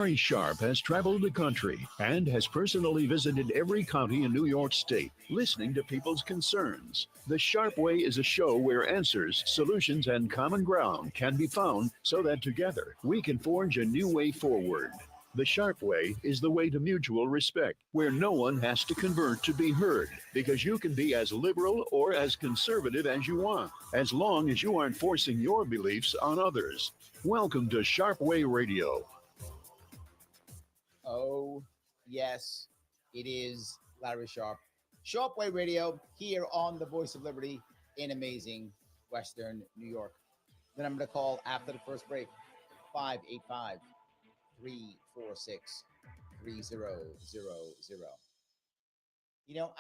Sharpe has traveled the country and has personally visited every county in New York State, listening to people's concerns. The Sharpe Way is a show where answers, solutions, and common ground can be found so that together we can forge a new way forward. The Sharpe Way is the way to mutual respect, where no one has to convert to be heard, because you can be as liberal or as conservative as you want, as long as you aren't forcing your beliefs on others. Welcome to Sharpe Way Radio. Oh, yes, it is Larry Sharpe. Sharpe Way Radio here on the Voice of Liberty in amazing Western New York. The number to call after the first break, 585 346 3000.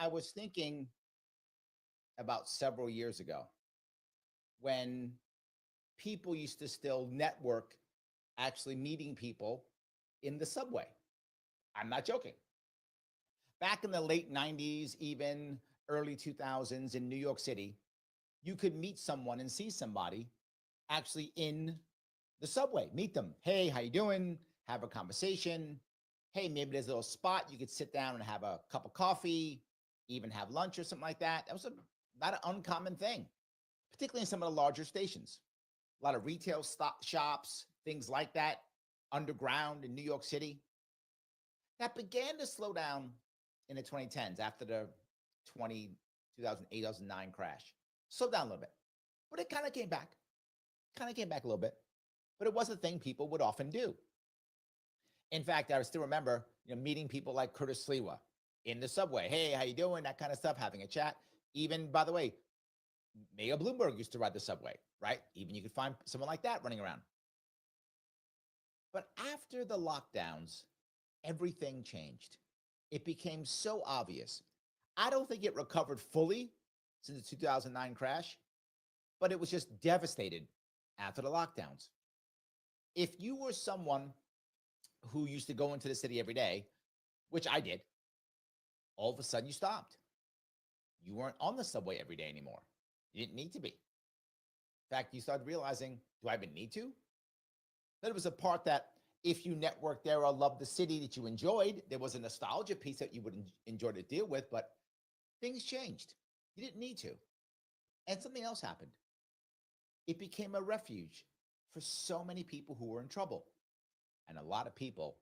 I was thinking about several years ago when people used to still network actually meeting people in the subway. I'm not joking. Back in the late 90s, even early 2000s in New York City, you could meet someone and see somebody actually in the subway. Meet them. Hey, how you doing? Have a conversation. Hey, maybe there's a little spot you could sit down and have a cup of coffee, even have lunch or something like that. That was not an uncommon thing, particularly in some of the larger stations. A lot of retail shops, things like that, underground in New York City. That began to slow down in the 2010s after the 2008, 2009 crash. Slowed down a little bit, but it kind of came back. A little bit, but it was a thing people would often do. In fact, I still remember, meeting people like Curtis Sliwa in the subway. Hey, how you doing? That kind of stuff, having a chat. Even, by the way, Mayor Bloomberg used to ride the subway, right? Even you could find someone like that running around. But after the lockdowns, everything changed. It became so obvious. I don't think it recovered fully since the 2009 crash, but it was just devastated after the lockdowns. If you were someone who used to go into the city every day, which I did, all of a sudden you stopped. You weren't on the subway every day anymore. You didn't need to be. In fact, you started realizing, do I even need to? Then it was a part that if you networked there or loved the city that you enjoyed, there was a nostalgia piece that you would enjoy to deal with, but things changed. You didn't need to. And something else happened. It became a refuge for so many people who were in trouble. And a lot of people,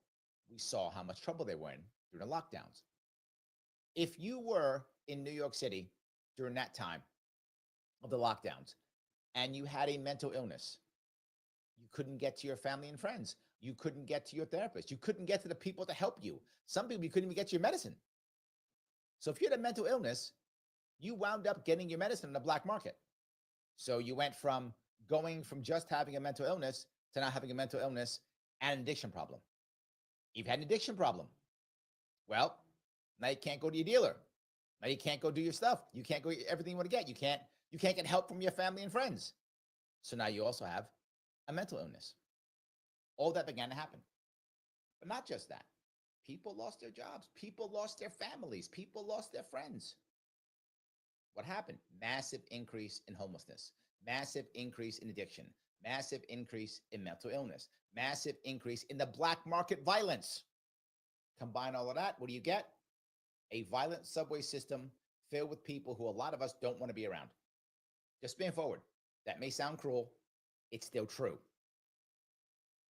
we saw how much trouble they were in during the lockdowns. If you were in New York City during that time of the lockdowns and you had a mental illness, you couldn't get to your family and friends. You couldn't get to your therapist. You couldn't get to the people to help you. Some people, you couldn't even get your medicine. So if you had a mental illness, you wound up getting your medicine in the black market. So you went from going from just having a mental illness to now having a mental illness and an addiction problem. You've had an addiction problem. Well, now you can't go to your dealer. Now you can't go do your stuff. You can't go everything you want to get. You can't get help from your family and friends. So now you also have a mental illness. All that began to happen. But not just that. People lost their jobs. People lost their families. People lost their friends. What happened? Massive increase in homelessness. Massive increase in addiction. Massive increase in mental illness. Massive increase in the black market violence. Combine all of that, what do you get? A violent subway system filled with people who a lot of us don't want to be around. Just being forward. That may sound cruel. It's still true.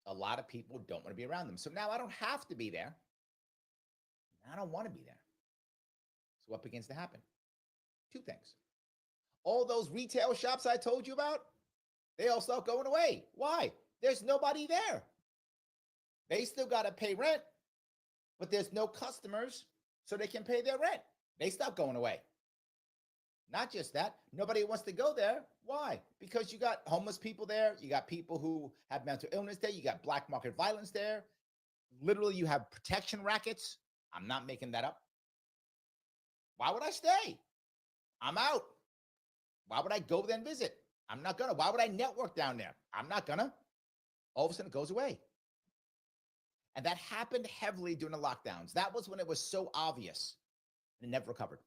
A lot of people don't want to be around them. So now I don't have to be there. I don't want to be there. So what begins to happen? Two things. All those retail shops I told you about, they all start going away. Why? There's nobody there. They still got to pay rent, but there's no customers, so they can pay their rent. They stop going away. Not just that, nobody wants to go there. Why? Because you got homeless people there. You got people who have mental illness there. You got black market violence there. Literally, you have protection rackets. I'm not making that up. Why would I stay? I'm out. Why would I go there and visit? I'm not gonna. Why would I network down there? I'm not gonna. All of a sudden, it goes away. And that happened heavily during the lockdowns. That was when it was so obvious, and it never recovered.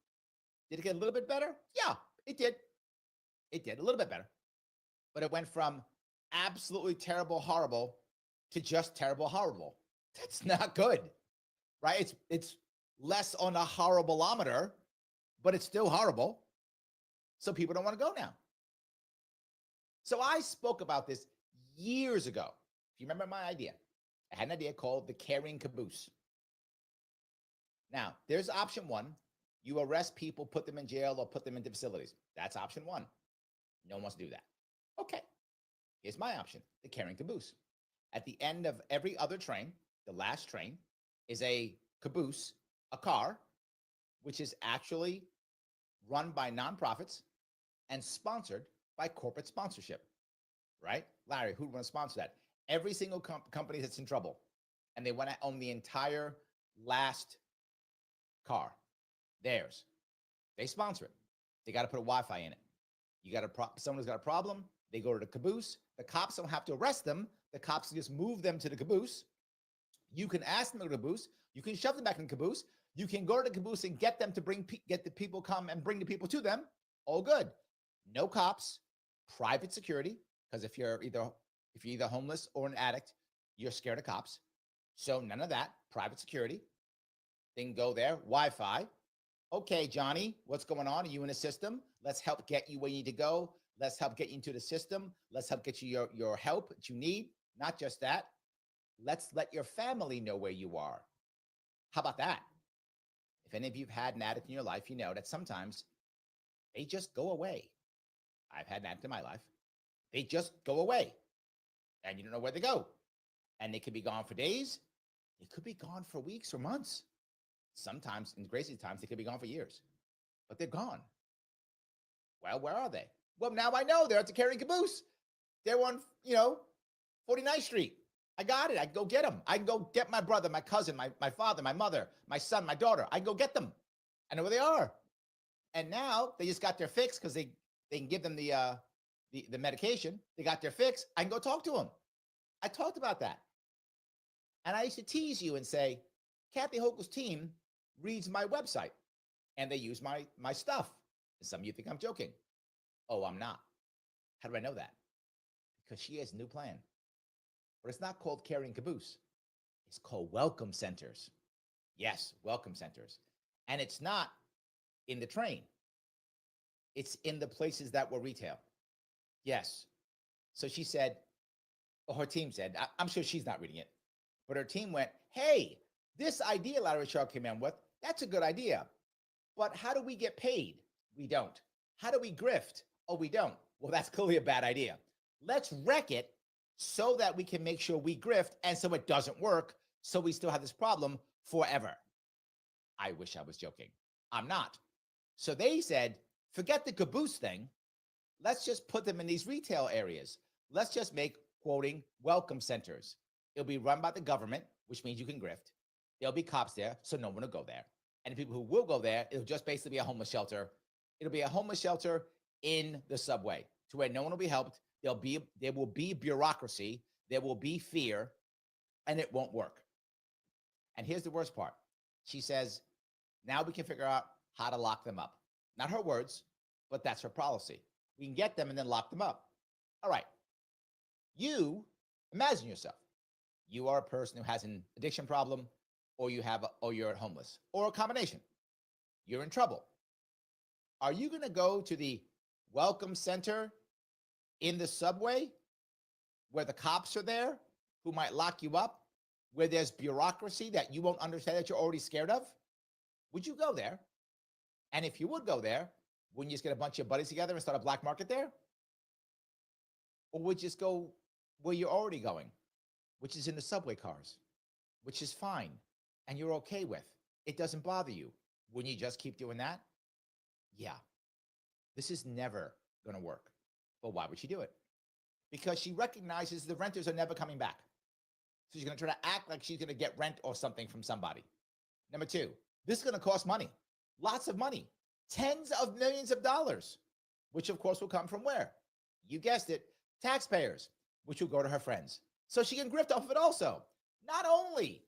Did it get a little bit better? Yeah, it did. It did a little bit better. But it went from absolutely terrible, horrible to just terrible, horrible. That's not good, right? It's less on a horribleometer, but it's still horrible. So people don't want to go now. So I spoke about this years ago. If you remember my idea, I had an idea called the carrying caboose. Now, there's option one. You arrest people, put them in jail, or put them into facilities. That's option one. No one wants to do that. Okay. Here's my option, the carrying caboose. At the end of every other train, the last train, is a caboose, a car, which is actually run by nonprofits and sponsored by corporate sponsorship, right? Larry, who would want to sponsor that? Every single company that's in trouble, and they want to own the entire last car, theirs. They sponsor it. They got to put a Wi-Fi in it. You got someone's got a problem, they go to the caboose. The cops don't have to arrest them. The cops just move them to the caboose. You can ask them to the caboose. You can shove them back in the caboose. You can go to the caboose and get them to get the people come and bring the people to them. All good. No cops, private security, because if you're either homeless or an addict, you're scared of cops. So none of that. Private security. Then go there. Wi-Fi. Okay, Johnny, what's going on? Are you in a system? Let's help get you where you need to go. Let's help get you into the system. Let's help get you your help that you need. Not just that. Let's let your family know where you are. How about that? If any of you have had an addict in your life, you know that sometimes they just go away. I've had an addict in my life. They just go away and you don't know where they go. And they could be gone for days. They could be gone for weeks or months. Sometimes, in crazy times, they could be gone for years, but they're gone. Well, where are they? Well, now I know they're at the carrying caboose. They're on, 49th Street. I got it. I can go get them. I can go get my brother, my cousin, my father, my mother, my son, my daughter. I can go get them. I know where they are. And now they just got their fix because they can give them the medication. They got their fix. I can go talk to them. I talked about that. And I used to tease you and say, Kathy Hochul's team reads my website and they use my stuff. And some of you think I'm joking. Oh, I'm not. How do I know that? Because she has a new plan. But it's not called carrying caboose. It's called welcome centers. Yes, welcome centers. And it's not in the train. It's in the places that were retail. Yes. So she said, or her team said, I'm sure she's not reading it, but her team went, hey, this idea Larry Sharpe came in with, that's a good idea. But how do we get paid? We don't. How do we grift? Oh, we don't. Well, that's clearly a bad idea. Let's wreck it so that we can make sure we grift and so it doesn't work, so we still have this problem forever. I wish I was joking. I'm not. So they said, forget the caboose thing. Let's just put them in these retail areas. Let's just make, quoting, welcome centers. It'll be run by the government, which means you can grift. There'll be cops there, so no one will go there. And the people who will go there, it'll just basically be a homeless shelter. It'll be a homeless shelter in the subway to where no one will be helped. There will be bureaucracy. There will be fear, and it won't work. And here's the worst part. She says, now we can figure out how to lock them up. Not her words, but that's her policy. We can get them and then lock them up. All right. You imagine yourself. You are a person who has an addiction problem, or you're homeless, or a combination. You're in trouble. Are you going to go to the welcome center in the subway where the cops are there who might lock you up, where there's bureaucracy that you won't understand that you're already scared of? Would you go there? And if you would go there, wouldn't you just get a bunch of buddies together and start a black market there? Or would you just go where you're already going, which is in the subway cars, which is fine and you're okay with? It doesn't bother you. Wouldn't you just keep doing that? Yeah. This is never going to work. Well, why would she do it? Because she recognizes the renters are never coming back. So she's going to try to act like she's going to get rent or something from somebody. Number two, this is going to cost money. Lots of money. Tens of millions of dollars, which of course will come from where? You guessed it, taxpayers, which will go to her friends. So she can grift off of it also. Not only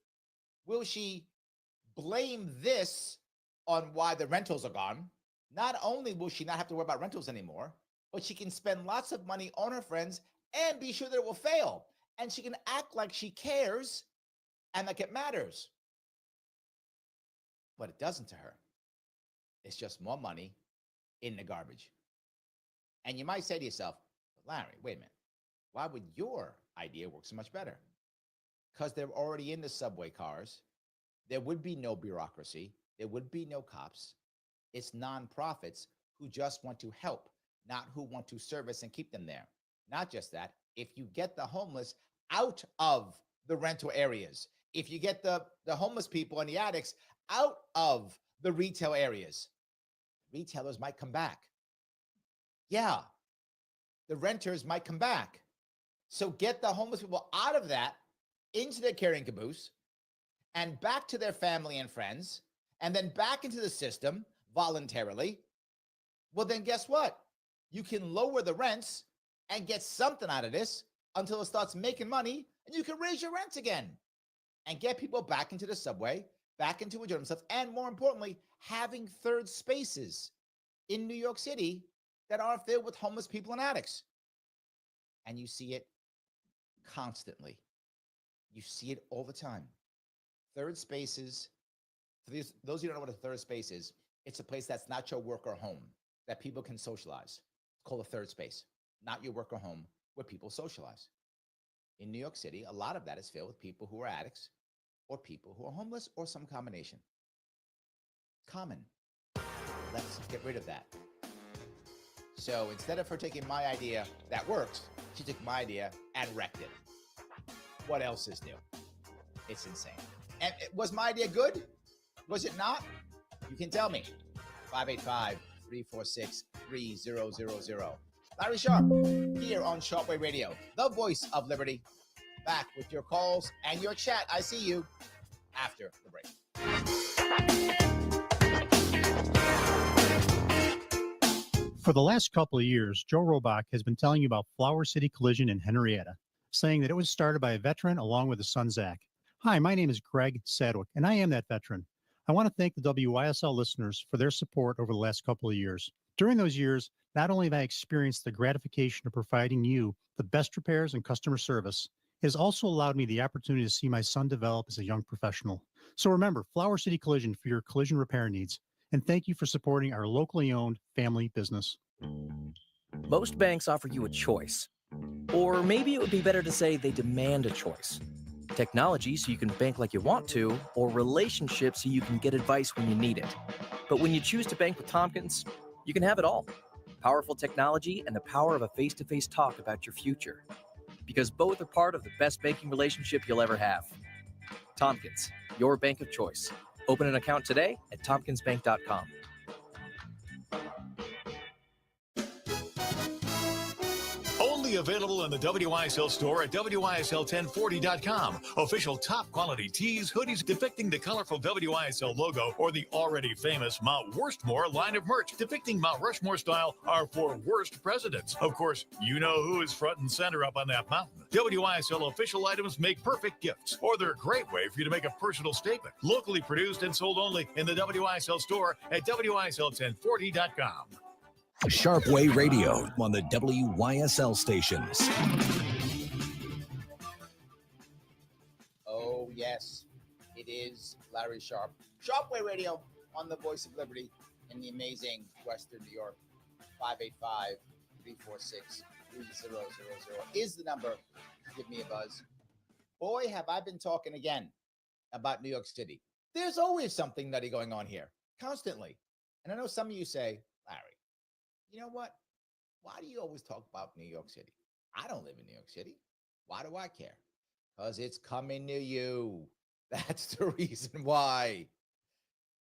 will she blame this on why the rentals are gone, not only will she not have to worry about rentals anymore, but she can spend lots of money on her friends and be sure that it will fail. And she can act like she cares and like it matters. But it doesn't to her. It's just more money in the garbage. And you might say to yourself, Larry, wait a minute. Why would your idea work so much better? Because they're already in the subway cars. There would be no bureaucracy. There would be no cops. It's nonprofits who just want to help, not who want to service and keep them there. Not just that, if you get the homeless out of the rental areas, if you get the homeless people and the addicts out of the retail areas, retailers might come back. Yeah, the renters might come back. So get the homeless people out of that into their carrying caboose and back to their family and friends, and then back into the system voluntarily. Well, then guess what? You can lower the rents and get something out of this until it starts making money, and you can raise your rents again and get people back into the subway, back into enjoying themselves, and more importantly, having third spaces in New York City that are filled with homeless people and addicts. And you see it constantly. You see it all the time. Third spaces, for those who don't know what a third space is, it's a place that's not your work or home, that people can socialize. It's called a third space, not your work or home, where people socialize. In New York City, a lot of that is filled with people who are addicts or people who are homeless or some combination. Common. Let's get rid of that. So instead of her taking my idea that works, she took my idea and wrecked it. What else is new? It's insane. And was my idea good? Was it not? You can tell me. 585-346-3000. Larry Sharpe here on Sharpe Radio, the voice of liberty. Back with your calls and your chat. I see you after the break. For the last couple of years, Joe Robach has been telling you about Flower City Collision in Henrietta, saying that it was started by a veteran along with his son, Zach. Hi, my name is Greg Sadwick, and I am that veteran. I want to thank the WYSL listeners for their support over the last couple of years. During those years, not only have I experienced the gratification of providing you the best repairs and customer service, it has also allowed me the opportunity to see my son develop as a young professional. So remember, Flower City Collision for your collision repair needs. And thank you for supporting our locally owned family business. Most banks offer you a choice. Or maybe it would be better to say they demand a choice. Technology so you can bank like you want to, or relationships so you can get advice when you need it. But when you choose to bank with Tompkins, you can have it all. Powerful technology and the power of a face-to-face talk about your future. Because both are part of the best banking relationship you'll ever have. Tompkins, your bank of choice. Open an account today at tompkinsbank.com. Only available in the WYSL store at WYSL1040.com. Official top quality tees, hoodies depicting the colorful WYSL logo or the already famous Mount Worstmore line of merch depicting Mount Rushmore style are for worst presidents. Of course, you know who is front and center up on that mountain. WYSL official items make perfect gifts, or they're a great way for you to make a personal statement. Locally produced and sold only in the WYSL store at WYSL1040.com. Sharpe Way Radio on the WYSL stations. Oh, yes, it is Larry Sharpe. Sharpe Way Radio on the voice of liberty in the amazing Western New York. 585-346-3000 is the number to give me a buzz. Boy, have I been talking again about New York City. There's always something nutty going on here, constantly. And I know some of you say, Larry, you know what? Why do you always talk about New York City? I don't live in New York City. Why do I care? Because it's coming to you. That's the reason why.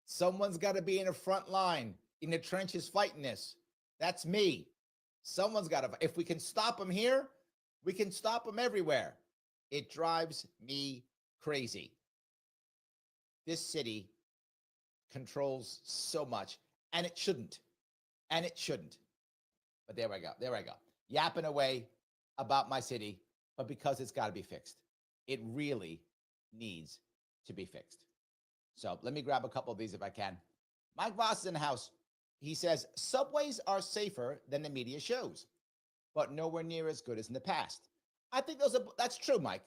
Someone's got to be in the front line, in the trenches fighting this. That's me. Someone's got to. If we can stop them here, we can stop them everywhere. It drives me crazy. This city controls so much, and it shouldn't. And it shouldn't. But there I go. There I go. Yapping away about my city, but because it's got to be fixed. It really needs to be fixed. So let me grab a couple of these if I can. Mike Voss is in the house. He says, subways are safer than the media shows, but nowhere near as good as in the past. I think that's true, Mike.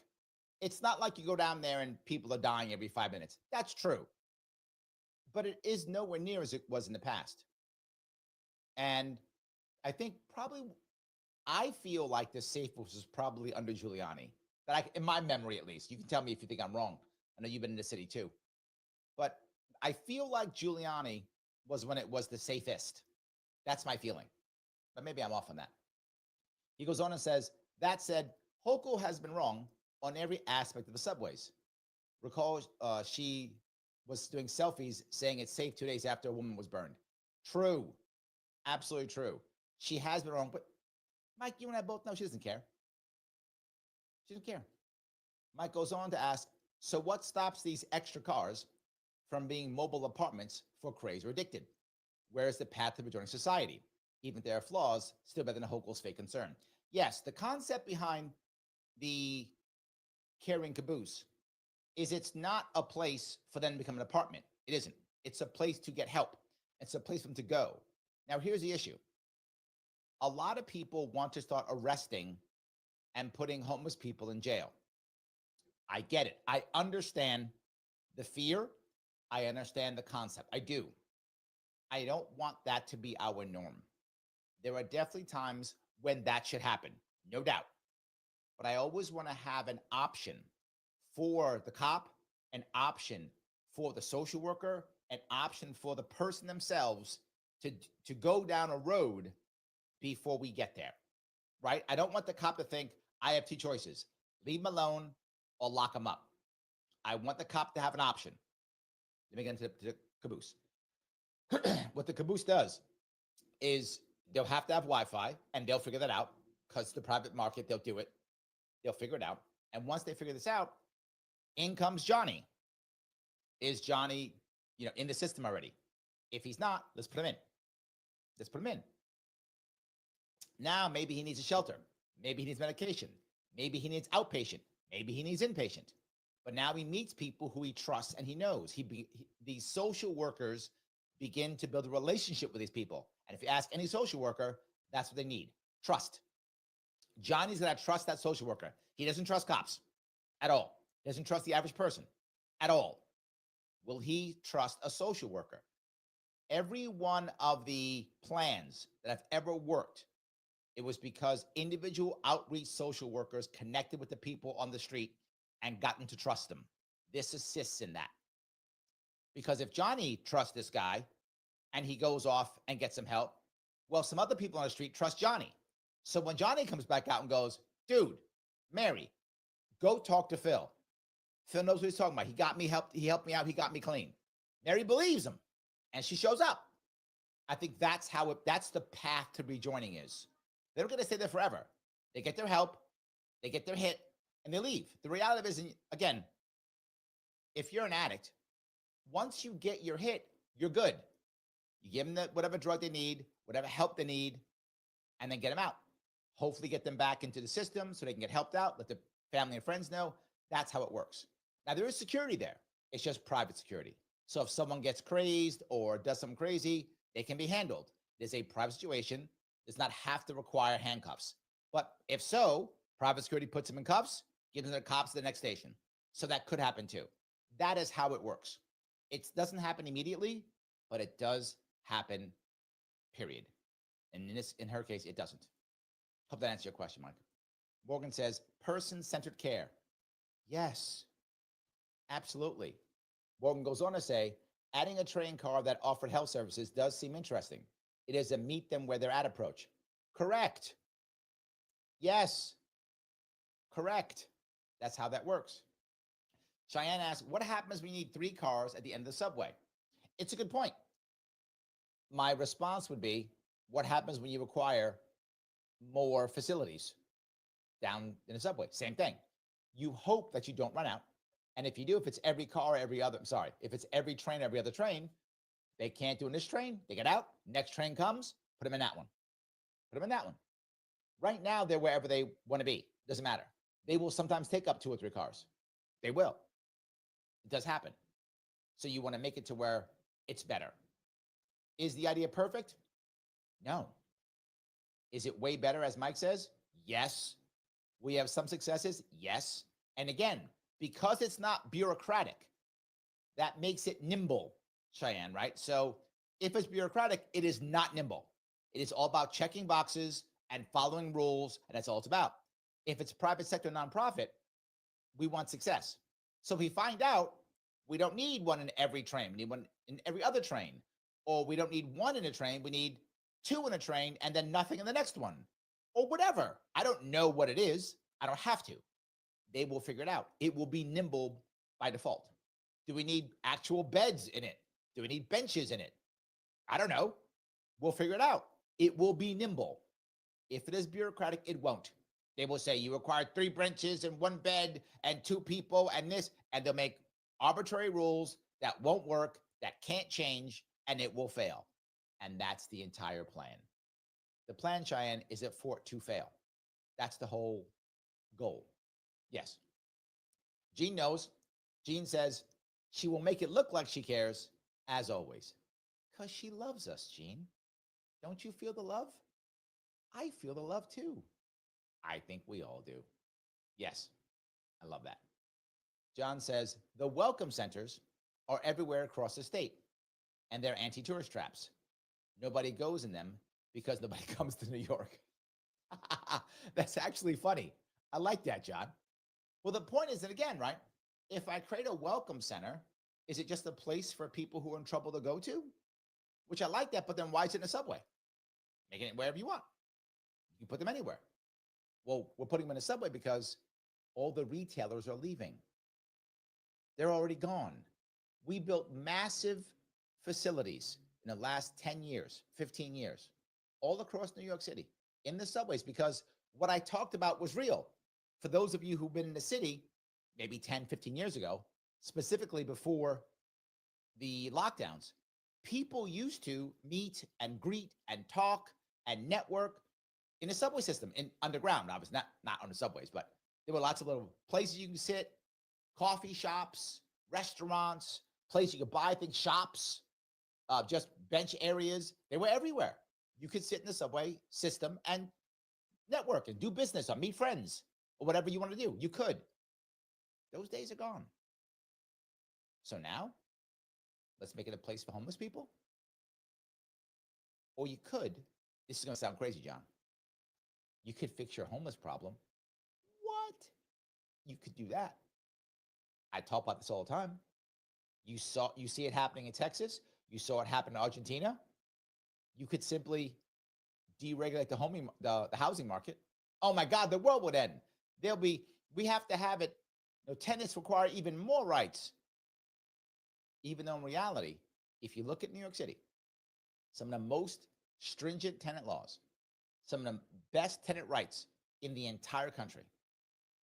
It's not like you go down there and people are dying every 5 minutes. That's true. But it is nowhere near as it was in the past. And I think I feel like the safest was probably under Giuliani. In my memory, at least. You can tell me if you think I'm wrong. I know you've been in the city too. But I feel like Giuliani was when it was the safest. That's my feeling. But maybe I'm off on that. He goes on and says, that said, Hochul has been wrong on every aspect of the subways. Recall she was doing selfies saying it's safe 2 days after a woman was burned. True. Absolutely true. She has been wrong. But Mike, you and I both know she doesn't care. She doesn't care. Mike goes on to ask, so what stops these extra cars from being mobile apartments for crazed or addicted? Where is the path to rejoining society? Even if there are flaws, still better than Hochul's fake concern. Yes, the concept behind the carrying caboose is it's not a place for them to become an apartment. It isn't. It's a place to get help. It's a place for them to go. Now, here's the issue. A lot of people want to start arresting and putting homeless people in jail. I get it. I understand the fear. I understand the concept. I do. I don't want that to be our norm. There are definitely times when that should happen, no doubt. But I always want to have an option for the cop, an option for the social worker, an option for the person themselves to go down a road before we get there, right? I don't want the cop to think, I have two choices, leave him alone or lock him up. I want the cop to have an option. Let me get into the caboose. What the caboose does is they'll have to have Wi-Fi, and they'll figure that out because the private market, they'll do it. They'll figure it out. And once they figure this out, in comes Johnny. Is Johnny, in the system already? If he's not, let's put him in. Let's put him in. Now, maybe he needs a shelter. Maybe he needs medication. Maybe he needs outpatient. Maybe he needs inpatient. But now he meets people who he trusts and he knows. These social workers begin to build a relationship with these people. And if you ask any social worker, that's what they need. Trust. Johnny's going to trust that social worker. He doesn't trust cops at all. He doesn't trust the average person at all. Will he trust a social worker? Every one of the plans that I've ever worked, it was because individual outreach social workers connected with the people on the street and gotten to trust them. This assists in that. Because if Johnny trusts this guy and he goes off and gets some help, well, some other people on the street trust Johnny. So when Johnny comes back out and goes, dude, Mary, go talk to Phil. Phil knows what he's talking about. He got me help. He helped me out. He got me clean. Mary believes him and she shows up. I think that's that's the path to rejoining is. They're not going to stay there forever. They get their help, they get their hit, and they leave. The reality of it is, again, if you're an addict, once you get your hit, you're good. You give them whatever drug they need, whatever help they need, and then get them out. Hopefully get them back into the system so they can get helped out, let their family and friends know. That's how it works. Now, there is security there. It's just private security. So if someone gets crazed or does something crazy, they can be handled. There's a private situation. Does not have to require handcuffs. But if so, private security puts them in cuffs, gives them the cops to the next station. So that could happen too. That is how it works. It doesn't happen immediately, but it does happen, period. And in her case, it doesn't. Hope that answers your question, Mike. Morgan says, person-centered care. Yes, absolutely. Morgan goes on to say, adding a train car that offered health services does seem interesting. It is a meet them where they're at approach. Correct. Yes. Correct. That's how that works. Cheyenne asks, what happens when you need 3 cars at the end of the subway? It's a good point. My response would be, what happens when you require more facilities down in the subway? Same thing. You hope that you don't run out. And if you do, if it's every car, if it's every train, every other train, they can't do in this train. They get out. Next train comes. Put them in that one. Put them in that one. Right now, they're wherever they want to be. Doesn't matter. They will sometimes take up 2 or 3 cars. They will. It does happen. So you want to make it to where it's better. Is the idea perfect? No. Is it way better, as Mike says? Yes. We have some successes? Yes. And again, because it's not bureaucratic, that makes it nimble, Cheyenne, right? So if it's bureaucratic, it is not nimble. It is all about checking boxes and following rules, and that's all it's about. If it's private sector nonprofit, we want success. So if we find out we don't need one in every train, we need one in every other train, or we don't need one in a train, we need two in a train and then nothing in the next one, or whatever. I don't know what it is. I don't have to. They will figure it out. It will be nimble by default. Do we need actual beds in it? Do we need benches in it? I don't know. We'll figure it out. It will be nimble. If it is bureaucratic, it won't. They will say you require 3 benches and 1 bed and 2 people and this, and they'll make arbitrary rules that won't work, that can't change, and it will fail. And that's the entire plan. The plan, Cheyenne, is for it to fail. That's the whole goal. Yes. Jean knows. Jean says she will make it look like she cares, as always, because she loves us, Jean. Don't you feel the love? I feel the love too. I think we all do. Yes, I love that. John says the welcome centers are everywhere across the state, and they're anti-tourist traps. Nobody goes in them because nobody comes to New York. That's actually funny. I like that, John. Well, the point is that, again, right, if I create a welcome center, is it just a place for people who are in trouble to go to? Which I like that, but then why is it in a subway? Make it wherever you want. You can put them anywhere. Well, we're putting them in a subway because all the retailers are leaving. They're already gone. We built massive facilities in the last 10 years, 15 years, all across New York City in the subways because what I talked about was real. For those of you who've been in the city, maybe 10, 15 years ago, specifically before the lockdowns, people used to meet and greet and talk and network in a subway system, in underground. I was not on the subways, but there were lots of little places you can sit, coffee shops, restaurants, places you could buy things, shops, just bench areas. They were everywhere. You could sit in the subway system and network and do business or meet friends or whatever you want to do. You could. Those days are gone. So now, let's make it a place for homeless people. Or you could, this is going to sound crazy, John. You could fix your homeless problem. What? You could do that. I talk about this all the time. You see it happening in Texas. You saw it happen in Argentina. You could simply deregulate the housing market. Oh my God, the world would end. We have to have it. Tenants require even more rights. Even though in reality, if you look at New York City, some of the most stringent tenant laws, some of the best tenant rights in the entire country.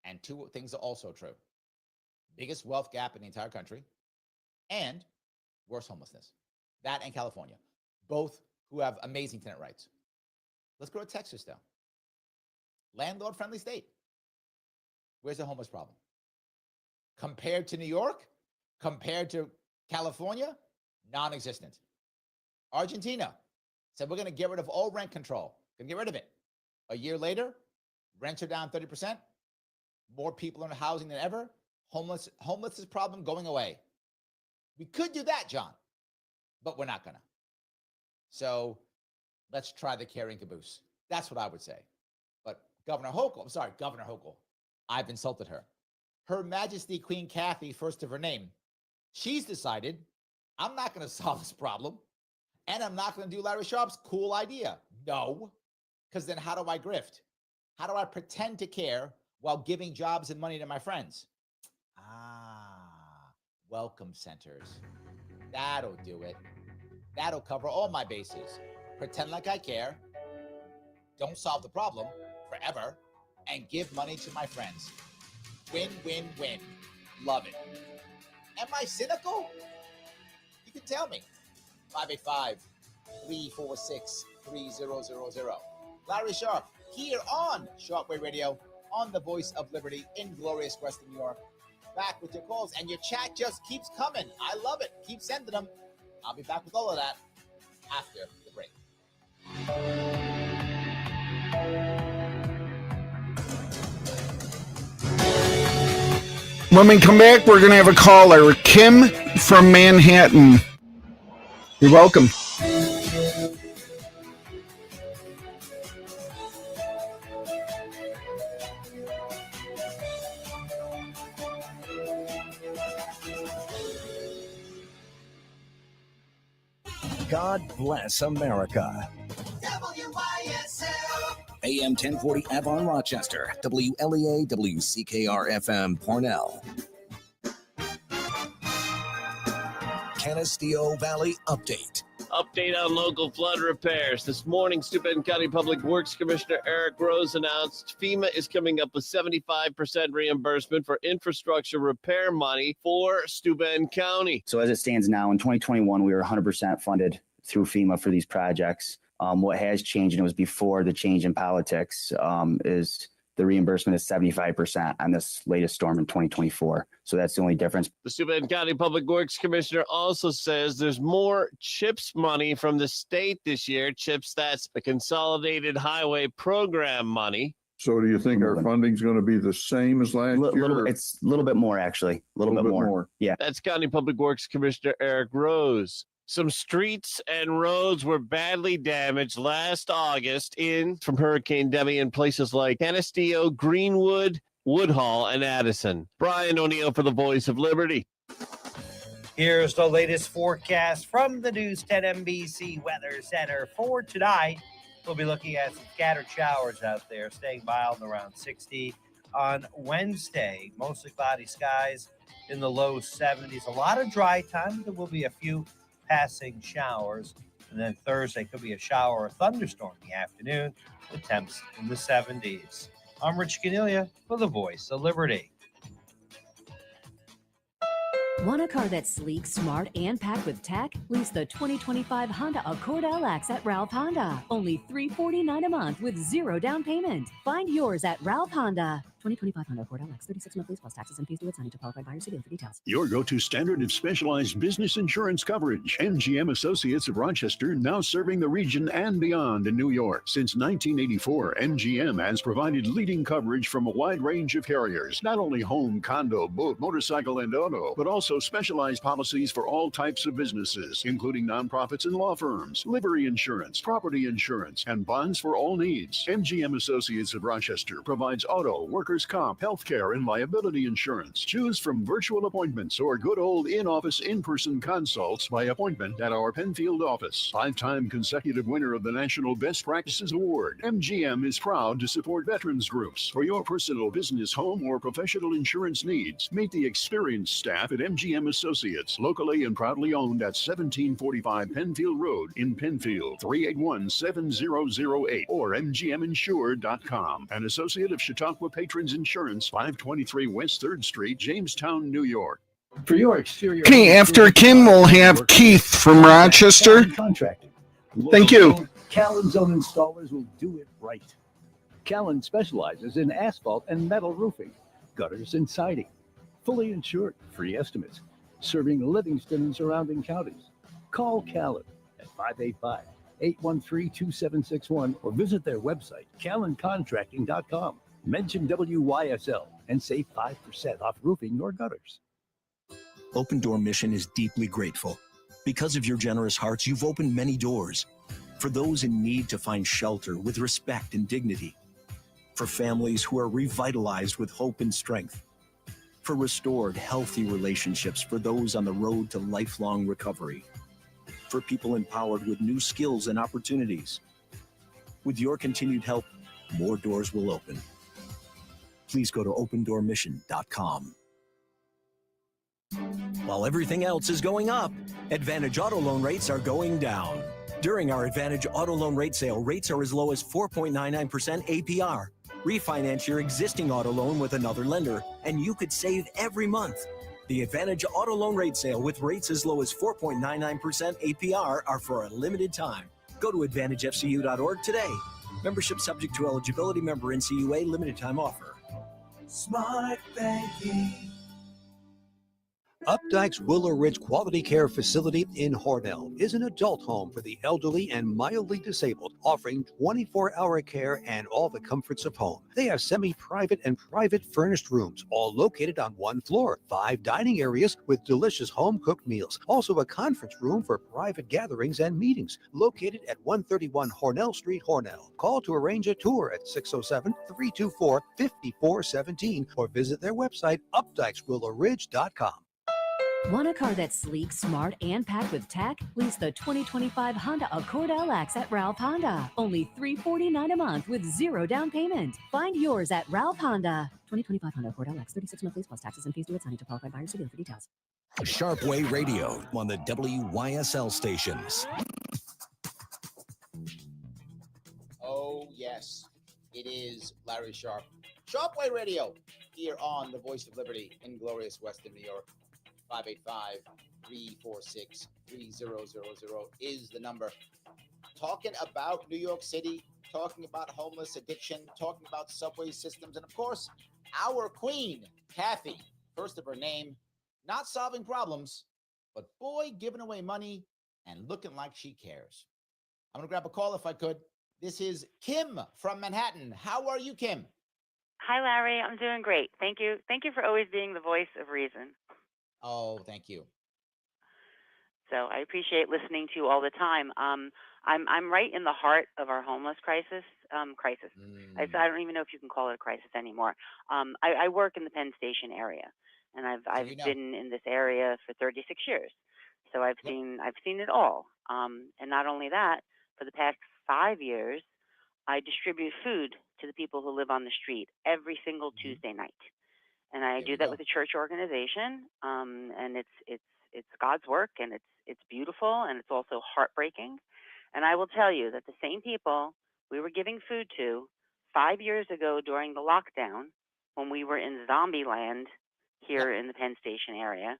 And 2 things are also true. Biggest wealth gap in the entire country and worse homelessness. That and California, both who have amazing tenant rights. Let's go to Texas though. Landlord-friendly state. Where's the homeless problem? Compared to New York, compared to California, non-existent. Argentina said we're going to get rid of all rent control. Going to get rid of it. A year later, rents are down 30%. More people in housing than ever. Homelessness problem going away. We could do that, John, but we're not going to. So let's try the carrying caboose. That's what I would say. But Governor Hochul, I've insulted her. Her Majesty Queen Kathy, first of her name, she's decided I'm not going to solve this problem. And I'm not going to do Larry Sharpe's cool idea. No, because then how do I grift? How do I pretend to care while giving jobs and money to my friends? Welcome centers. That'll do it. That'll cover all my bases. Pretend like I care. Don't solve the problem forever. And give money to my friends. Win, win, win. Love it. Am I cynical? You can tell me. 585-346-3000. Larry Sharpe here on Sharpe Radio on the Voice of Liberty in glorious Western New York. Back with your calls, and your chat just keeps coming. I love it. Keep sending them. I'll be back with all of that after the break. When we come back, we're going to have a caller, Kim from Manhattan. You're welcome. God bless America. WYSL. AM 1040 Avon, Rochester. WLEA, WCKR FM, Pornell. Canisteo Valley Update. Update on local flood repairs. This morning, Steuben County Public Works Commissioner Eric Rose announced FEMA is coming up with 75% reimbursement for infrastructure repair money for Steuben County. So as it stands now, in 2021, we were 100% funded through FEMA for these projects. What has changed, and it was before the change in politics, is the reimbursement is 75% on this latest storm in 2024. So that's the only difference. The Steuben County Public Works Commissioner also says there's more CHIPS money from the state this year. CHIPS, that's the Consolidated Highway Program money. So do you think our funding's going to be the same as last year? It's a little bit more, actually. A little bit more. Yeah. That's County Public Works Commissioner Eric Rose. Some streets and roads were badly damaged last August from Hurricane Demi in places like Canisteo, Greenwood, Woodhull, and Addison. Brian O'Neill for the Voice of Liberty. Here's the latest forecast from the News 10 NBC Weather Center for tonight. We'll be looking at some scattered showers out there, staying mild around 60 on Wednesday. Mostly cloudy skies in the low 70s. A lot of dry time. There will be a few passing showers. And then Thursday could be a shower or thunderstorm in the afternoon with temps in the 70s. I'm Rich Cornelia for the Voice of Liberty. Want a car that's sleek, smart, and packed with tech? Lease the 2025 Honda Accord LX at Ralph Honda. Only $349 a month with zero down payment. Find yours at Ralph Honda. 2025 Honda Accord LX, 36 monthlies plus taxes and fees due at signing to qualified buyers. See dealer for details. Your go-to standard of specialized business insurance coverage. MGM Associates of Rochester, now serving the region and beyond in New York. Since 1984, MGM has provided leading coverage from a wide range of carriers. Not only home, condo, boat, motorcycle, and auto, but also specialized policies for all types of businesses, including nonprofits and law firms, livery insurance, property insurance, and bonds for all needs. MGM Associates of Rochester provides auto, workers' comp, healthcare, and liability insurance. Choose from virtual appointments or good old in-office, in-person consults by appointment at our Penfield office. 5-time consecutive winner of the National Best Practices Award, MGM is proud to support veterans groups. For your personal, business, home, or professional insurance needs, meet the experienced staff at MGM Associates, locally and proudly owned at 1745 Penfield Road in Penfield, 381-7008 or mgminsured.com. An associate of Chautauqua Patrons Insurance, 523 West 3rd Street, Jamestown, New York. For your exterior. Okay, after Kim, we'll have Keith from Rochester. Contracting. Thank you. Callan's own installers will do it right. Callan specializes in asphalt and metal roofing, gutters and siding. Fully insured, free estimates, serving Livingston and surrounding counties. Call Callan at 585-813-2761 or visit their website, callancontracting.com. Mention WYSL and save 5% off roofing or gutters. Open Door Mission is deeply grateful. Because of your generous hearts, you've opened many doors. For those in need to find shelter with respect and dignity. For families who are revitalized with hope and strength. For restored, healthy relationships for those on the road to lifelong recovery. For people empowered with new skills and opportunities. With your continued help, more doors will open. Please go to opendoormission.com. While everything else is going up, Advantage Auto Loan rates are going down. During our Advantage Auto Loan rate sale, rates are as low as 4.99% APR. Refinance your existing auto loan with another lender, and you could save every month. The Advantage Auto Loan rate sale with rates as low as 4.99% APR are for a limited time. Go to AdvantageFCU.org today. Membership subject to eligibility, member NCUA, limited time offer. Smart banking. Updike's Willow Ridge Quality Care Facility in Hornell is an adult home for the elderly and mildly disabled, offering 24-hour care and all the comforts of home. They have semi-private and private furnished rooms, all located on one floor, 5 dining areas with delicious home-cooked meals, also a conference room for private gatherings and meetings, located at 131 Hornell Street, Hornell. Call to arrange a tour at 607-324-5417 or visit their website, updikeswillowridge.com. Want a car that's sleek, smart, and packed with tech? Lease the 2025 Honda Accord LX at Ralph Honda. Only $349 a month with 0 down payment. Find yours at Ralph Honda. 2025 Honda Accord LX, 36 monthlies plus taxes and fees due at signing to qualified buyers. See dealer for details. Sharpe Way Radio on the WYSL stations. Oh, yes, it is Larry Sharpe. Sharpe Way Radio here on the Voice of Liberty in glorious Western New York. 585-346-3000 is the number. Talking about New York City, talking about homeless addiction, talking about subway systems, and of course, our queen, Kathy, first of her name, not solving problems, but boy, giving away money and looking like she cares. I'm going to grab a call if I could. This is Kim from Manhattan. How are you, Kim? Hi, Larry. I'm doing great. Thank you. Thank you for always being the voice of reason. Oh, thank you. So I appreciate listening to you all the time. I'm right in the heart of our homeless crisis. I don't even know if you can call it a crisis anymore. I work in the Penn Station area, and I've been in this area for 36 years. So I've seen it all. And not only that, for the past 5 years, I distribute food to the people who live on the street every single Tuesday night. And I do that with a church organization, and it's God's work, and it's beautiful, and it's also heartbreaking. And I will tell you that the same people we were giving food to 5 years ago during the lockdown, when we were in zombie land here in the Penn Station area,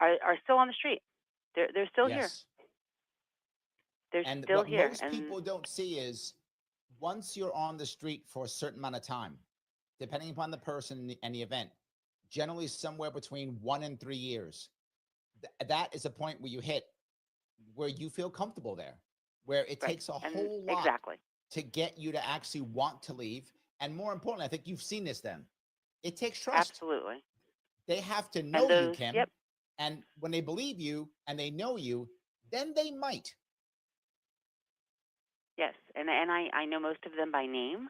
are still on the street. They're still here. They're still what here. Most people don't see is once you're on the street for a certain amount of time, depending upon the person and the event, generally somewhere between 1 and 3 years. That is a point where you hit where you feel comfortable there, where it takes a whole lot to get you to actually want to leave. And more importantly, I think you've seen this then. It takes trust. Absolutely. They have to know you, Kim. And when they believe you and they know you, then they might. Yes, and I know most of them by name.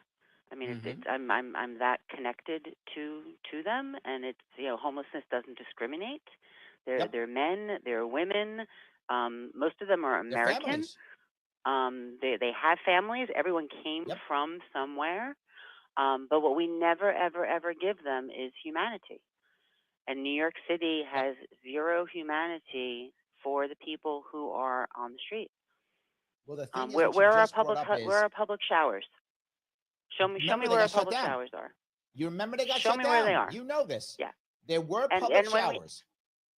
I mean, I'm that connected to them, and it's homelessness doesn't discriminate. They're men, they're women. Most of them are American. They have families. Everyone came from somewhere. But what we never ever give them is humanity. And New York City has zero humanity for the people who are on the street. Well, the thing is, where are public showers? Show me where our public down. showers are. You remember they got Show shut me down. where they are. You know this. Yeah. There were public showers.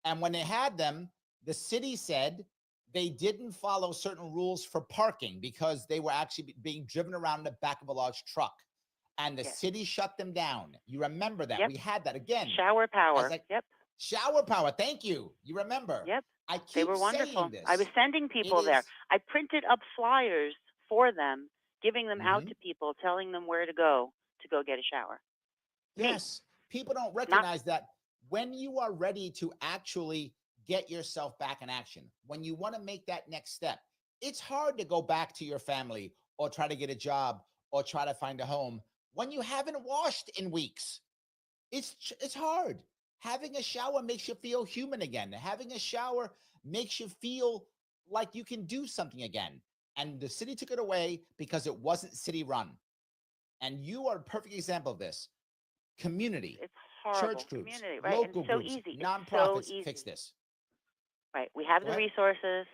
And when they had them, the city said they didn't follow certain rules for parking because they were actually being driven around in the back of a large truck. And the city shut them down. You remember that. We had that again. Shower power. Shower power. Thank you. You remember. I keep they were wonderful. saying this. I was sending people there. I printed up flyers for them, giving them out to people, telling them where to go get a shower. Yes. People don't recognize that when you are ready to actually get yourself back in action, when you want to make that next step, it's hard to go back to your family or try to get a job or try to find a home when you haven't washed in weeks. It's hard. Having a shower makes you feel human again. Having a shower makes you feel like you can do something again. And the city took it away because it wasn't city run. And you are a perfect example of this. Community, it's horrible. church groups, right? local and so groups, easy. nonprofits so easy. fix this. Right. We have the resources.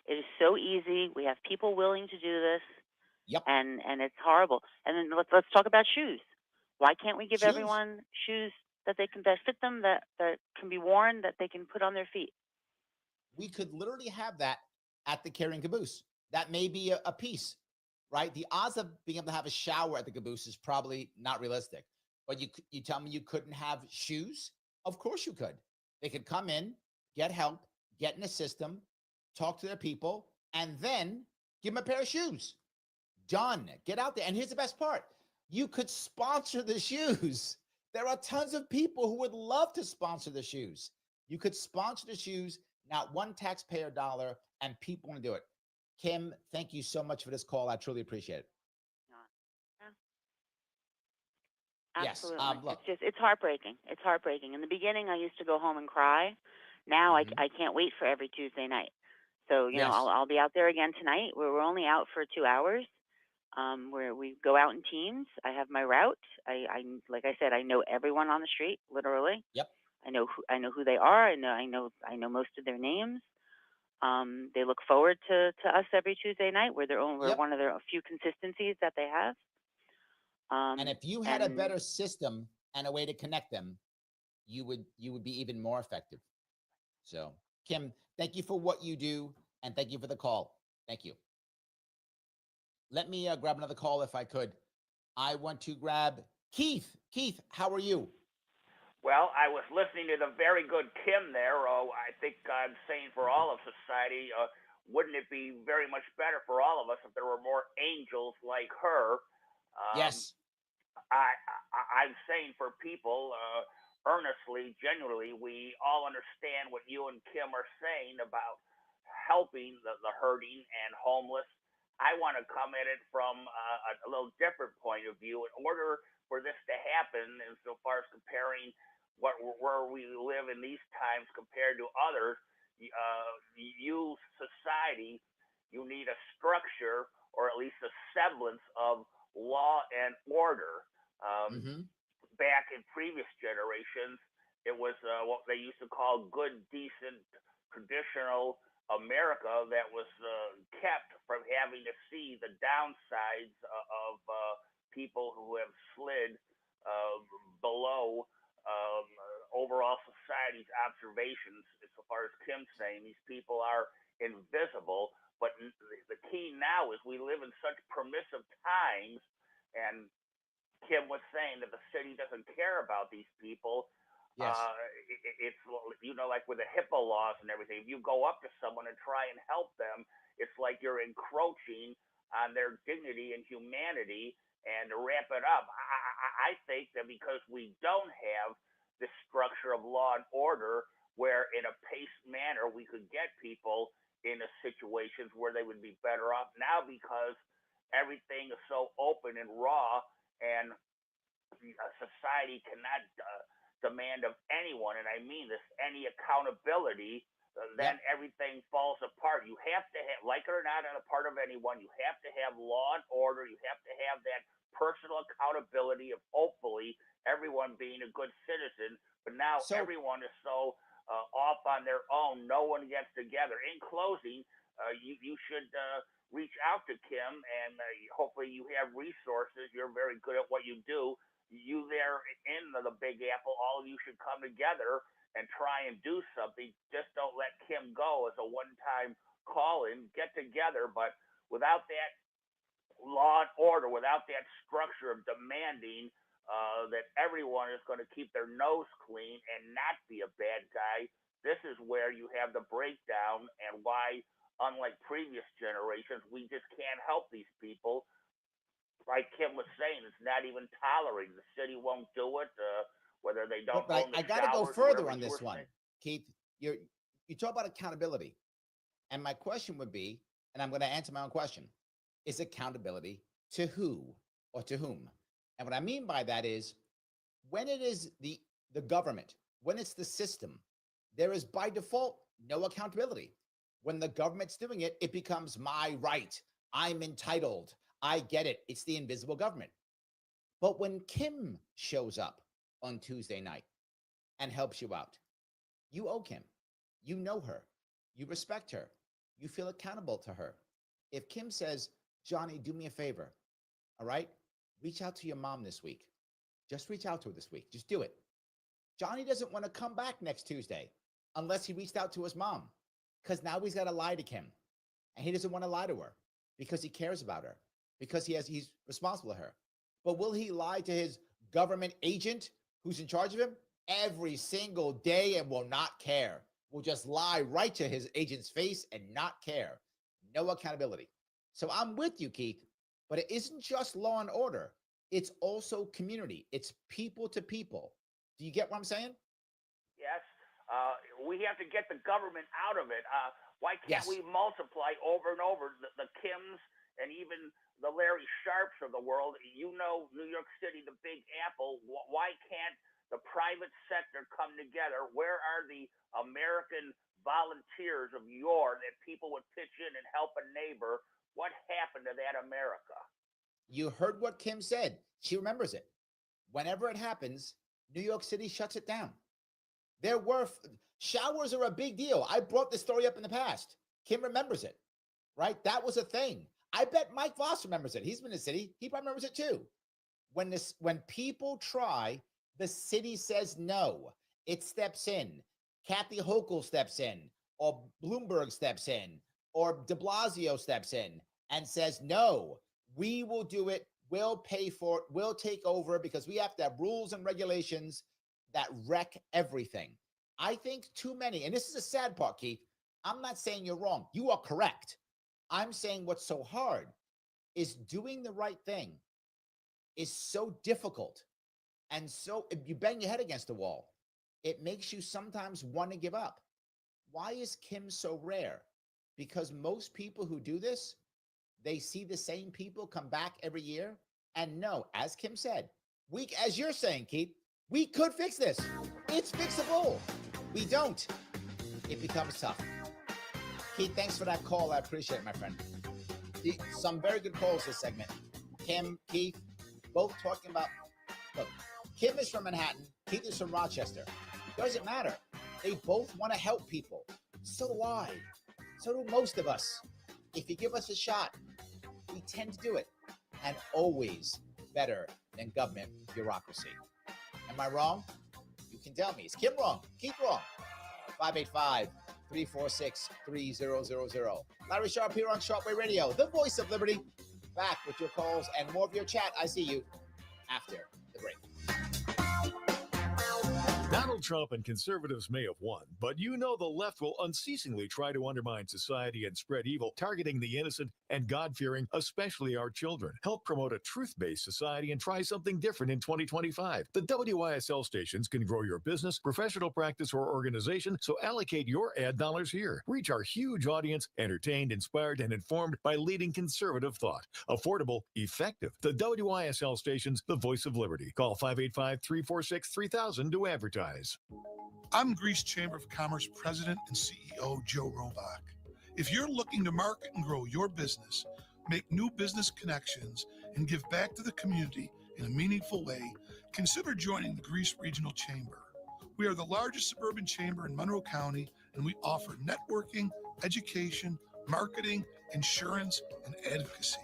It is so easy. We have people willing to do this. And it's horrible. And then let's talk about shoes. Why can't we give everyone shoes that fit them, that can be worn, that they can put on their feet? We could literally have that at the Carrying Caboose. That may be a piece, right? The odds of being able to have a shower at the Caboose is probably not realistic. But you tell me you couldn't have shoes? Of course you could. They could come in, get help, get in the system, talk to their people, and then give them a pair of shoes. Done. Get out there. And here's the best part. You could sponsor the shoes. There are tons of people who would love to sponsor the shoes. You could sponsor the shoes, not one taxpayer dollar, and people want to do it. Kim, thank you so much for this call. I truly appreciate it. Absolutely. Yes. Look, It's heartbreaking. It's heartbreaking. In the beginning, I used to go home and cry. Now I can't wait for every Tuesday night. So, you know, I'll be out there again tonight. We're only out for 2 hours. Where we go out in teams. I have my route. I like I said, I know everyone on the street, literally. Yep. I know who they are. I know most of their names. They look forward to us every Tuesday night. We're one of a few consistencies that they have. And if you had a better system and a way to connect them, you would be even more effective. So, Kim, thank you for what you do, and thank you for the call. Thank you. Let me grab another call if I could. I want to grab Keith. Keith, how are you? Well, I was listening to the very good Kim there. I think I'm saying for all of society, wouldn't it be very much better for all of us if there were more angels like her? Yes. I'm saying for people, earnestly, genuinely, we all understand what you and Kim are saying about helping the hurting and homeless. I want to come at it from a little different point of view. In order for this to happen, insofar as comparing where we live in these times compared to others, you society, you need a structure or at least a semblance of law and order. Back in previous generations, it was what they used to call good, decent, traditional America that was kept from having to see the downsides of people who have slid below overall society's observations. As far as Kim's saying, these people are invisible, but the key now is we live in such permissive times, and Kim was saying that the city doesn't care about these people. Yes. It's, you know, like with the HIPAA laws and everything, if you go up to someone and try and help them, it's like you're encroaching on their dignity and humanity. And to wrap it up, I think that because we don't have this structure of law and order where in a paced manner we could get people into situations where they would be better off now, because everything is so open and raw, and society cannot demand of anyone, and I mean this, any accountability, then everything falls apart. You have to have, like it or not, on a part of anyone, you have to have law and order. You have to have that personal accountability of hopefully everyone being a good citizen. But now everyone is so off on their own. No one gets together. In closing, you should reach out to Kim, and hopefully you have resources. You're very good at what you do. You there in the Big Apple, all of you should come together and try and do something. Just don't let Kim go as a one-time call-in. Get together, but without that law and order, without that structure of demanding that everyone is going to keep their nose clean and not be a bad guy, this is where you have the breakdown, and why, unlike previous generations, we just can't help these people. Like Kim was saying, it's not even tolerated. The city won't do it, whether they don't own the I got to go showers, further whatever on you this were one, saying. Keith. You talk about accountability, and my question would be, and I'm going to answer my own question: is accountability to who or to whom? And what I mean by that is, when it is the government, when it's the system, there is by default no accountability. When the government's doing it, it becomes my right. I'm entitled. I get it. It's the invisible government. But when Kim shows up on Tuesday night and helps you out, you owe Kim. You know her. You respect her. You feel accountable to her. If Kim says, Johnny, do me a favor, all right? Reach out to your mom this week. Just reach out to her this week. Just do it. Johnny doesn't want to come back next Tuesday unless he reached out to his mom, because now he's got to lie to Kim. And he doesn't want to lie to her because he cares about her, because he's responsible to her. But will he lie to his government agent who's in charge of him? every single day and will not care. Will just lie right to his agent's face and not care. No accountability. So I'm with you, Keith, but it isn't just law and order. It's also community. It's people to people. Do you get what I'm saying? Yes. We have to get the government out of it. Why can't Yes. we multiply over and over the Kims and even the Larry Sharps of the world? You know, New York City, the Big Apple. Why can't the private sector come together? Where are the American volunteers of yore that people would pitch in and help a neighbor? What happened to that America? You heard what Kim said. She remembers it. Whenever it happens, New York City shuts it down. There were showers are a big deal. I brought this story up in the past. Kim remembers it, right? That was a thing. I bet Mike Voss remembers it. He's been in the city. He probably remembers it too. When people try, the city says no. It steps in. Kathy Hochul steps in, or Bloomberg steps in, or de Blasio steps in and says, no, we will do it. We'll pay for it. We'll take over because we have to have rules and regulations that wreck everything. I think too many, and this is a sad part, Keith. I'm not saying you're wrong. You are correct. I'm saying what's so hard is doing the right thing is so difficult. And so if you bang your head against the wall, it makes you sometimes want to give up. Why is Kim so rare? Because most people who do this, they see the same people come back every year. And no, as Kim said, as you're saying, Keith, we could fix this. It's fixable. We don't. It becomes tough. Keith, thanks for that call. I appreciate it, my friend. Some very good calls this segment. Kim, Keith, both talking about, look, Kim is from Manhattan. Keith is from Rochester. Doesn't matter. They both want to help people. So do I. So do most of us. If you give us a shot, we tend to do it. And always better than government bureaucracy. Am I wrong? You can tell me. Is Kim wrong? Keith wrong. 585-346-3000. Larry Sharpe here on Sharpe Radio, the voice of liberty. Back with your calls and more of your chat. I see you after the break. Donald Trump and conservatives may have won, but you know the left will unceasingly try to undermine society and spread evil, targeting the innocent and God-fearing, especially our children. Help promote a truth-based society and try something different in 2025. The WYSL stations can grow your business, professional practice, or organization, so allocate your ad dollars here. Reach our huge audience, entertained, inspired, and informed by leading conservative thought. Affordable, effective. The WYSL stations, the voice of liberty. Call 585-346-3000 to advertise. I'm Greece Chamber of Commerce President and CEO Joe Robach. If you're looking to market and grow your business, make new business connections, and give back to the community in a meaningful way, consider joining the Greece Regional Chamber. We are the largest suburban chamber in Monroe County, and we offer networking, education, marketing, insurance, and advocacy.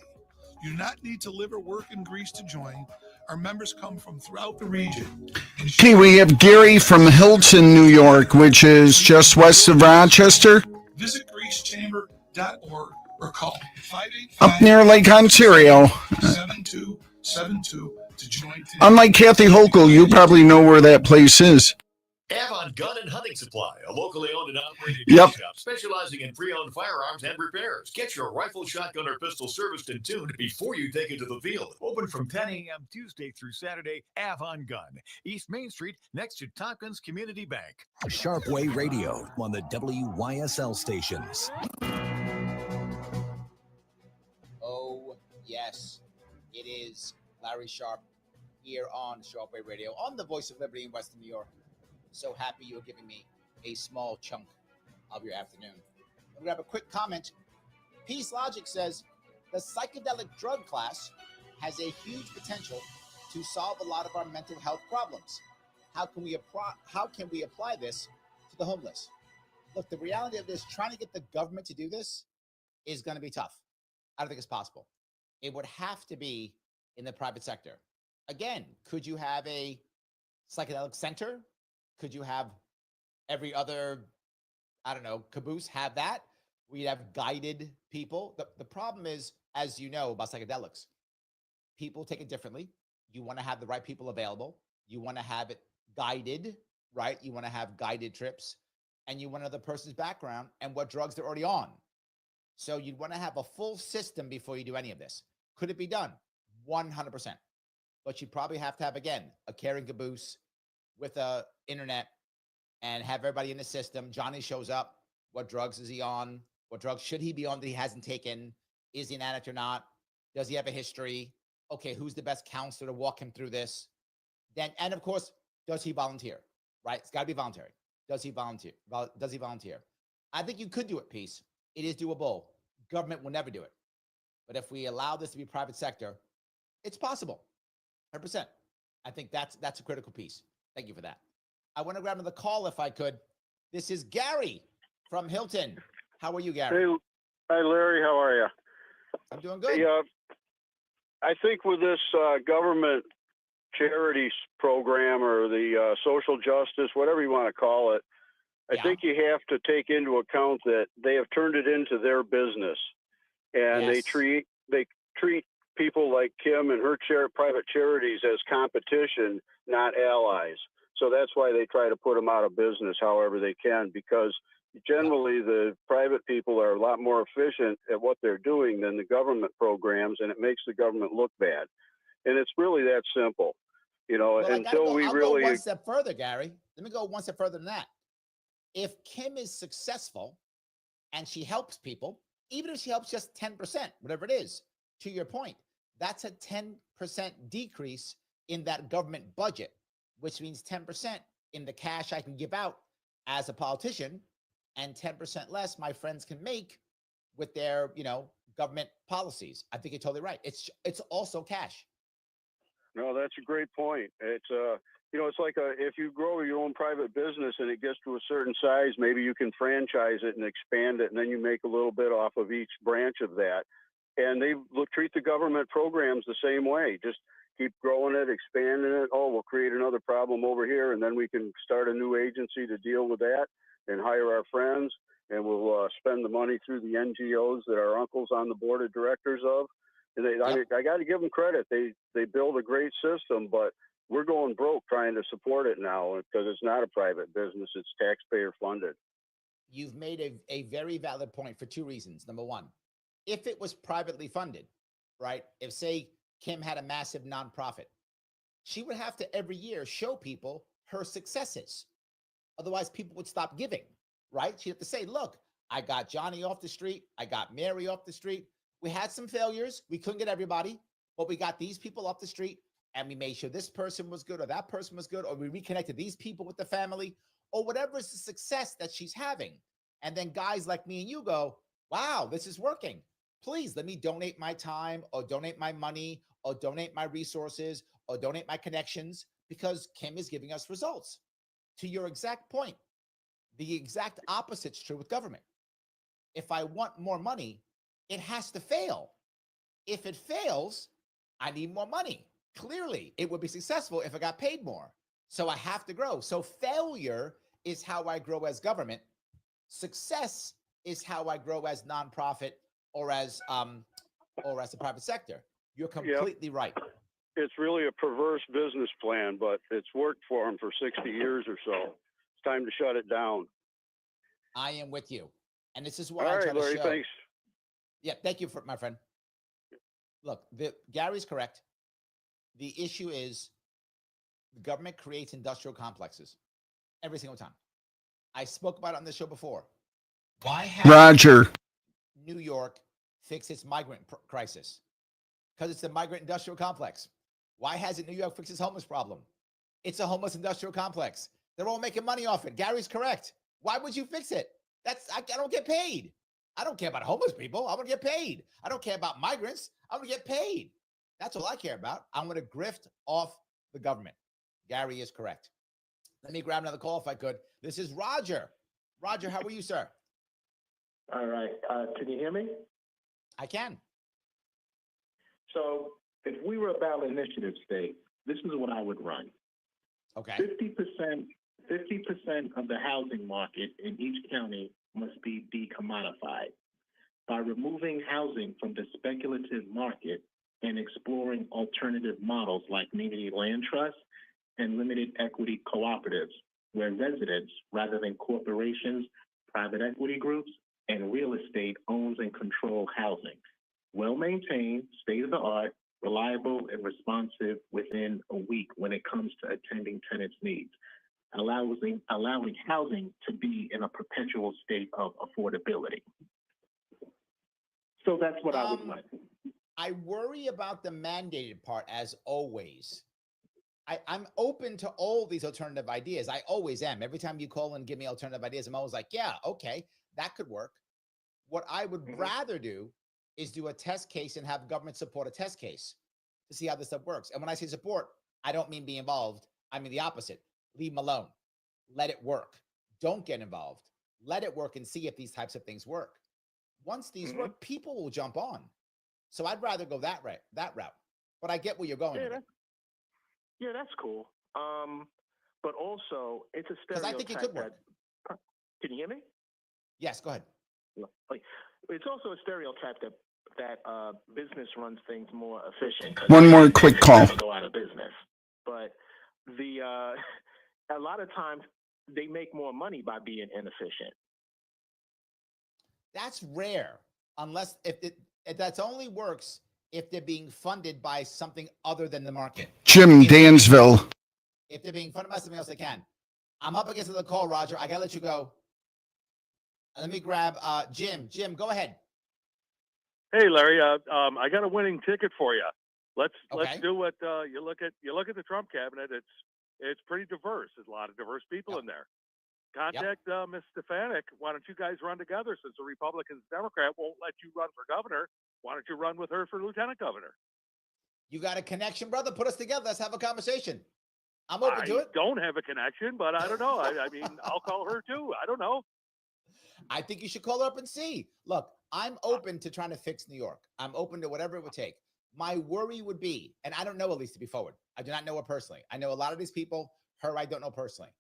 You do not need to live or work in Greece to join. Our members come from throughout the region. Okay, we have Gary from Hilton, New York, which is just west of Rochester. Visit greecechamber.org or call 585 up near Lake Ontario. 7272 to join today. Unlike Kathy Hochul, you probably know where that place is. Avon Gun and Hunting Supply, a locally owned and operated Yep. gun shop specializing in pre-owned firearms and repairs. Get your rifle, shotgun, or pistol serviced and tuned before you take it to the field. Open from 10 a.m. Tuesday through Saturday. Avon Gun, East Main Street, next to Tompkins Community Bank. Sharpe Radio on the WYSL stations. Oh, yes. It is Larry Sharpe here on Sharpe Radio, on the voice of liberty in Western New York. So happy you're giving me a small chunk of your afternoon. I'm going to have a quick comment. Peace Logic says the psychedelic drug class has a huge potential to solve a lot of our mental health problems. How can we apply this to the homeless? Look, the reality of this, trying to get the government to do this is going to be tough. I don't think it's possible. It would have to be in the private sector. Again, could you have a psychedelic center? Could you have every other, caboose have that? We'd have guided people. The problem is, as you know about psychedelics, people take it differently. You want to have the right people available. You want to have it guided right? You want to have guided trips, and you want to know the person's background and what drugs they're already on. So you'd want to have a full system before you do any of this. Could it be done? 100%. But you probably have to have, again, a caring caboose with a internet and have everybody in the system. Johnny shows up. What drugs is he on? What drugs should he be on that he hasn't taken? Is he an addict or not? Does he have a history? Okay, who's the best counselor to walk him through this? Then, and of course, does he volunteer? Right? It's got to be voluntary. Does he volunteer? Does he volunteer? I think you could do it, Peace. It is doable. Government will never do it. But if we allow this to be private sector, it's possible. 100%. I think that's a critical piece. Thank you for that. I want to grab another call if I could. This is Gary from Hilton. How are you, Gary? Hey, hi, Larry. How are you? I'm doing good. Hey, I think with this government charities program or the social justice, whatever you want to call it, I think you have to take into account that they have turned it into their business, and they treat people like Kim and her private charities as competition, not allies. So that's why they try to put them out of business however they can, because generally the private people are a lot more efficient at what they're doing than the government programs, and it makes the government look bad. And it's really that simple, you know, I'll go one step further, Gary. Let me go one step further than that. If Kim is successful and she helps people, even if she helps just 10%, whatever it is, to your point, that's a 10% decrease in that government budget, which means 10% in the cash I can give out as a politician, and 10% less my friends can make with their, government policies. I think you're totally right. It's also cash. No, that's a great point. It's it's like if you grow your own private business and it gets to a certain size, maybe you can franchise it and expand it, and then you make a little bit off of each branch of that. And they treat the government programs the same way. Just keep growing it, expanding it. Oh, we'll create another problem over here, and then we can start a new agency to deal with that and hire our friends, and we'll spend the money through the NGOs that our uncle's on the board of directors of. And I got to give them credit. They build a great system, but we're going broke trying to support it now because it's not a private business. It's taxpayer funded. You've made a very valid point for two reasons. Number one, if it was privately funded, right? If, say, Kim had a massive nonprofit, she would have to every year show people her successes. Otherwise, people would stop giving, right? She'd have to say, look, I got Johnny off the street. I got Mary off the street. We had some failures. We couldn't get everybody, but we got these people off the street, and we made sure this person was good or that person was good, or we reconnected these people with the family, or whatever is the success that she's having. And then guys like me and you go, wow, this is working. Please let me donate my time or donate my money or donate my resources or donate my connections because Kim is giving us results. To your exact point, the exact opposite's true with government. If I want more money, it has to fail. If it fails, I need more money. Clearly, it would be successful if I got paid more. So I have to grow. So failure is how I grow as government. Success is how I grow as nonprofit or as the private sector. You're completely right. It's really a perverse business plan, but it's worked for them for 60 years or so. It's time to shut it down. I am with you. And this is what All I try right, Larry, to show. thanks. Yeah, thank you, my friend. Look, Gary's correct. The issue is the government creates industrial complexes every single time. I spoke about it on this show before. Why has Roger. New York fix its migrant crisis? Because it's a migrant industrial complex. Why hasn't New York fixed its homeless problem? It's a homeless industrial complex. They're all making money off it. Gary's correct. Why would you fix it? I don't get paid. I don't care about homeless people. I want to get paid. I don't care about migrants. I want to get paid. That's all I care about. I'm going to grift off the government. Gary is correct. Let me grab another call if I could. This is Roger. Roger, how are you, sir? All right. Can you hear me? I can. So if we were a ballot initiative state, this is what I would run. Okay. 50% of the housing market in each county must be decommodified. By removing housing from the speculative market and exploring alternative models like community land trusts and limited equity cooperatives, where residents, rather than corporations, private equity groups, and real estate owns and control housing. Well-maintained, state-of-the-art, reliable, and responsive within a week when it comes to attending tenants' needs, allowing housing to be in a perpetual state of affordability. So that's what I would like. I worry about the mandated part as always. I'm open to all these alternative ideas. I always am. Every time you call and give me alternative ideas, I'm always like, yeah, okay, that could work. What I would rather do is do a test case and have government support a test case to see how this stuff works. And when I say support, I don't mean be involved. I mean the opposite. Leave them alone. Let it work. Don't get involved. Let it work and see if these types of things work. Once these work, people will jump on. So I'd rather go that route. But I get where you're going. Yeah, that's cool. But also, it's a stereotype. Because I think it could work. Can you hear me? Yes, go ahead. It's also a stereotype that business runs things more efficient. One more quick call. Go out of business, but a lot of times they make more money by being inefficient. That's rare, unless if that only works if they're being funded by something other than the market. Jim, Dansville. If they're being funded by something else, they can. I'm up against the call, Roger. I gotta let you go. Let me grab Jim. Jim, go ahead. Hey, Larry. I got a winning ticket for you. Let's do what you look at the Trump cabinet. It's pretty diverse. There's a lot of diverse people in there. Contact Ms. Stefanik. Why don't you guys run together? Since the Republicans and Democrat won't let you run for governor, why don't you run with her for lieutenant governor? You got a connection, brother? Put us together. Let's have a conversation. I'm open to it. I don't have a connection, but I don't know. I mean, I'll call her too. I don't know. I think you should call her up and see. Look, I'm open to trying to fix New York. I'm open to whatever it would take. My worry would be, and I don't know Elise to be forward. I do not know her personally. I know a lot of these people. Her, I don't know personally.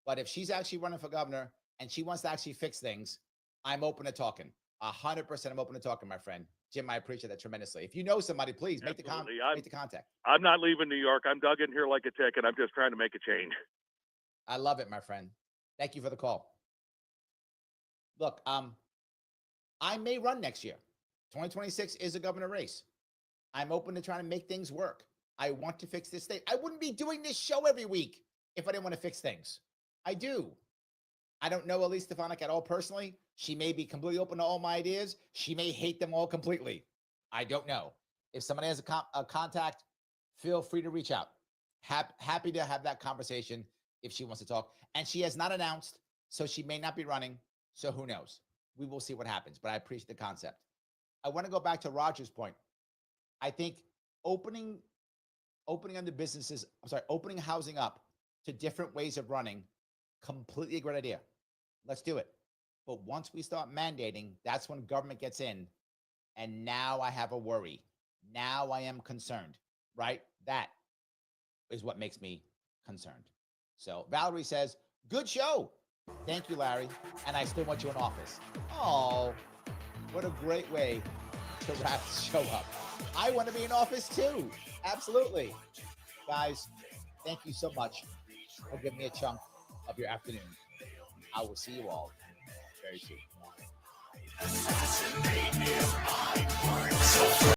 But if she's actually running for governor and she wants to actually fix things, I'm open to talking. 100% I'm open to talking, my friend. Jim, I appreciate that tremendously. If you know somebody, please make the contact. I'm not leaving New York. I'm dug in here like a tick, and I'm just trying to make a change. I love it, my friend. Thank you for the call. Look, I may run next year. 2026 is a governor race. I'm open to trying to make things work. I want to fix this state. I wouldn't be doing this show every week if I didn't want to fix things. I do. I don't know Elise Stefanik at all personally. She may be completely open to all my ideas. She may hate them all completely. I don't know. If somebody has a contact, feel free to reach out. Happy to have that conversation if she wants to talk. And she has not announced, so she may not be running. So who knows? We will see what happens. But I appreciate the concept. I want to go back to Roger's point. I think opening other businesses, opening housing up to different ways of running, completely a great idea. Let's do it. But once we start mandating, that's when government gets in. And now I have a worry. Now I am concerned, right? That is what makes me concerned. So Valerie says, good show. Thank you, Larry. And I still want you in office. Oh, what a great way to wrap the show up. I want to be in office too. Absolutely. Guys, thank you so much for giving me a chunk of your afternoon. I will see you all very soon.